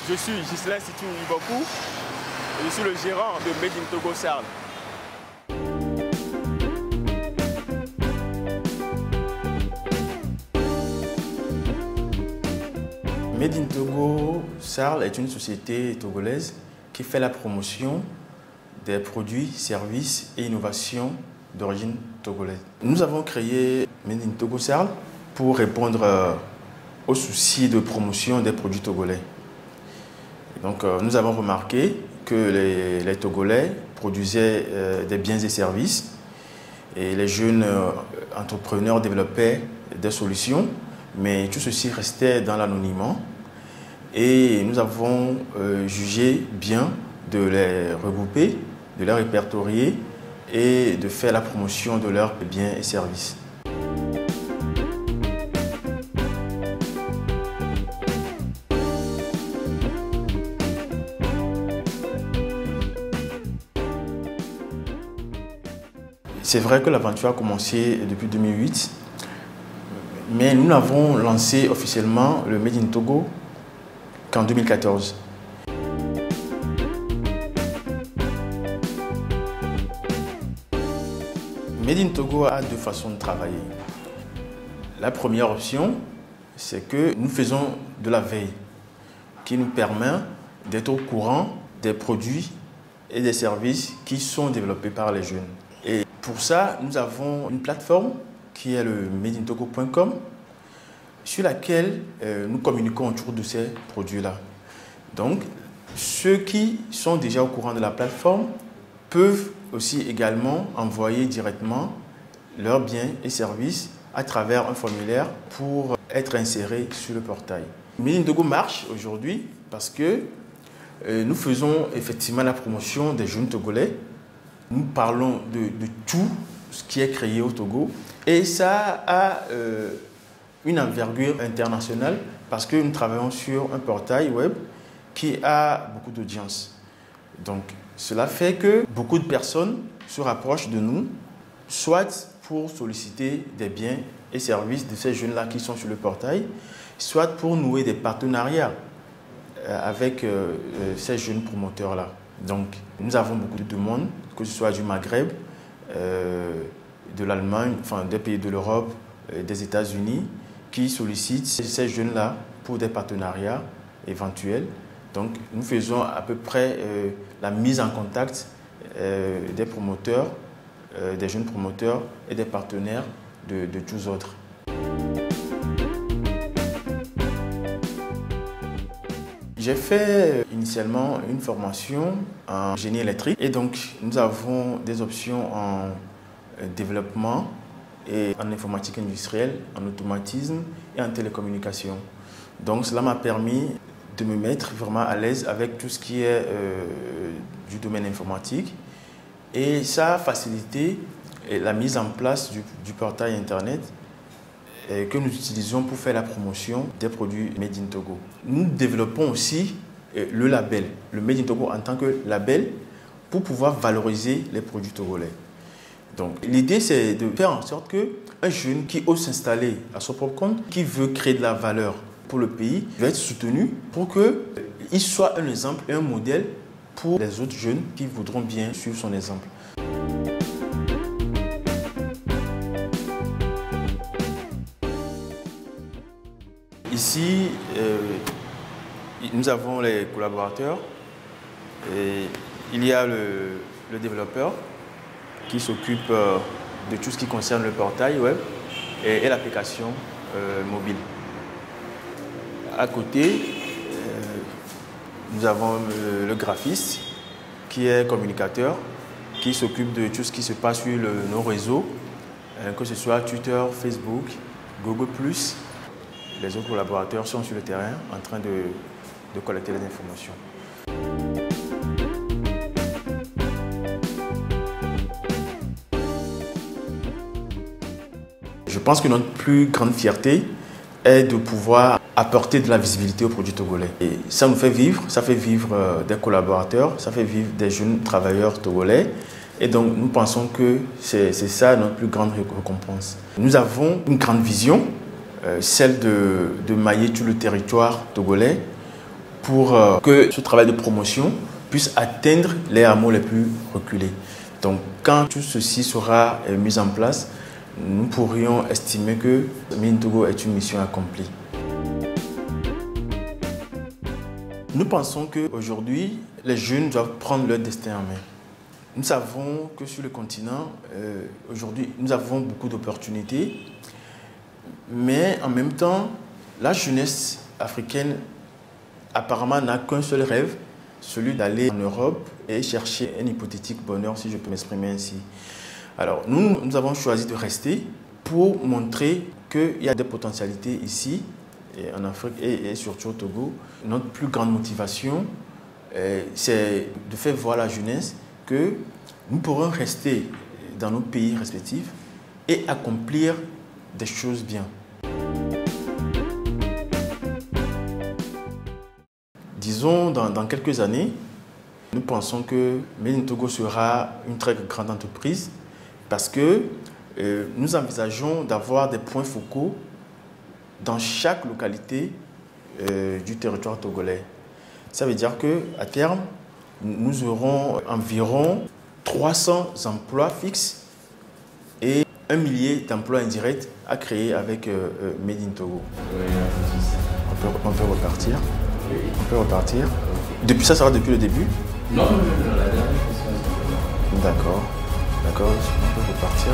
Je suis Ghislain Sitou Ibokou et je suis le gérant de Made in Togo Sarl. Made in Togo Sarl est une société togolaise qui fait la promotion des produits, services et innovations d'origine togolaise. Nous avons créé Made in Togo Sarl pour répondre aux soucis de promotion des produits togolais. Donc, nous avons remarqué que les Togolais produisaient des biens et services et les jeunes entrepreneurs développaient des solutions, mais tout ceci restait dans l'anonymat. Et nous avons jugé bien de les regrouper, de les répertorier et de faire la promotion de leurs biens et services. C'est vrai que l'aventure a commencé depuis 2008, mais nous l'avons lancé officiellement le Made in Togo qu'en 2014. Made in Togo a deux façons de travailler. La première option, c'est que nous faisons de la veille qui nous permet d'être au courant des produits et des services qui sont développés par les jeunes. Et pour ça, nous avons une plateforme qui est le madeintogo.com sur laquelle nous communiquons autour de ces produits-là. Donc, ceux qui sont déjà au courant de la plateforme peuvent aussi également envoyer directement leurs biens et services à travers un formulaire pour être insérés sur le portail. Made in Togo marche aujourd'hui parce que nous faisons effectivement la promotion des jeunes Togolais. Nous parlons de tout ce qui est créé au Togo et ça a une envergure internationale parce que nous travaillons sur un portail web qui a beaucoup d'audience. Donc, cela fait que beaucoup de personnes se rapprochent de nous, soit pour solliciter des biens et services de ces jeunes-là qui sont sur le portail, soit pour nouer des partenariats avec ces jeunes promoteurs-là. Donc, nous avons beaucoup de demandes, que ce soit du Maghreb, de l'Allemagne, enfin des pays de l'Europe, des États-Unis, qui sollicitent ces jeunes-là pour des partenariats éventuels. Donc, nous faisons à peu près la mise en contact des promoteurs, des jeunes promoteurs et des partenaires de tous autres. J'ai fait initialement une formation en génie électrique et donc nous avons des options en développement et en informatique industrielle, en automatisme et en télécommunication. Donc cela m'a permis de me mettre vraiment à l'aise avec tout ce qui est du domaine informatique et ça a facilité la mise en place du portail internet que nous utilisons pour faire la promotion des produits Made in Togo. Nous développons aussi le label, le Made in Togo en tant que label pour pouvoir valoriser les produits togolais. Donc l'idée c'est de faire en sorte qu'un jeune qui ose s'installer à son propre compte, qui veut créer de la valeur pour le pays, va être soutenu pour qu'il soit un exemple et un modèle pour les autres jeunes qui voudront bien suivre son exemple. Ici, nous avons les collaborateurs et il y a le développeur qui s'occupe de tout ce qui concerne le portail web et l'application mobile. À côté, nous avons le graphiste qui est communicateur, qui s'occupe de tout ce qui se passe sur nos réseaux, que ce soit Twitter, Facebook, Google+. Les autres collaborateurs sont sur le terrain en train de collecter les informations. Je pense que notre plus grande fierté est de pouvoir apporter de la visibilité aux produits togolais. Et ça nous fait vivre, ça fait vivre des collaborateurs, ça fait vivre des jeunes travailleurs togolais. Et donc nous pensons que c'est ça notre plus grande récompense. Nous avons une grande vision, celle de mailler tout le territoire togolais pour que ce travail de promotion puisse atteindre les hameaux les plus reculés. Donc quand tout ceci sera mis en place, nous pourrions estimer que Made in Togo est une mission accomplie. Nous pensons qu'aujourd'hui, les jeunes doivent prendre leur destin en main. Nous savons que sur le continent, aujourd'hui, nous avons beaucoup d'opportunités, mais en même temps, la jeunesse africaine apparemment n'a qu'un seul rêve, celui d'aller en Europe et chercher un hypothétique bonheur, si je peux m'exprimer ainsi. Alors, nous avons choisi de rester pour montrer qu'il y a des potentialités ici, en Afrique et surtout au Togo. Notre plus grande motivation, c'est de faire voir à la jeunesse que nous pourrons rester dans nos pays respectifs et accomplir des choses bien. Disons, dans quelques années, nous pensons que Made in Togo sera une très grande entreprise parce que nous envisageons d'avoir des points focaux dans chaque localité du territoire togolais. Ça veut dire qu'à terme, nous aurons environ 300 emplois fixes et 1 millier d'emplois indirects à créer avec Made in Togo. On peut repartir. On peut repartir. Depuis ça sera depuis le début? Non, la dernière question. D'accord, on peut repartir.